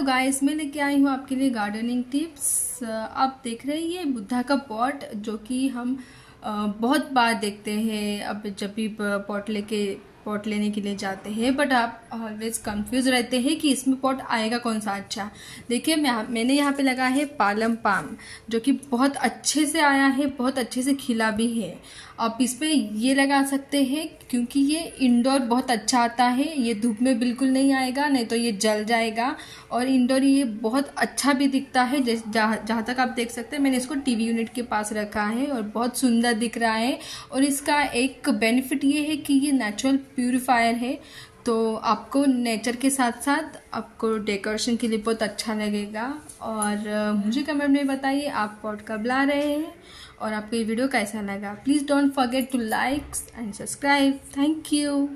Hello guys, मैं लेके आई हूँ आपके लिए गार्डनिंग टिप्स। आप देख रहे हैं ये बुद्धा का पॉट, जो कि हम बहुत बार देखते हैं। अब जब भी पॉट लेने के लिए जाते हैं, बट आप ऑलवेज कंफ्यूज रहते हैं कि इसमें पॉट आएगा कौन सा अच्छा। देखिए, मैंने यहाँ पे लगा है पालम पाम, जो कि बहुत अच्छे से आया है, बहुत अच्छे से खिला भी है। आप इस पे ये लगा सकते हैं क्योंकि ये इंडोर बहुत अच्छा आता है। ये धूप में बिल्कुल नहीं आएगा, नहीं तो ये जल जाएगा। और इंडोर ये बहुत अच्छा भी दिखता है। जहाँ तक आप देख सकते हैं, मैंने इसको टीवी यूनिट के पास रखा है और बहुत सुंदर दिख रहा है। और इसका एक बेनिफिट ये है कि ये नेचुरल प्यूरिफायर है, तो आपको नेचर के साथ साथ आपको डेकोरेशन के लिए बहुत अच्छा लगेगा। और मुझे कमेंट में बताइए आप पॉट कब ला रहे हैं और आपको ये वीडियो कैसा लगा। Please don't forget to like and subscribe. Thank you.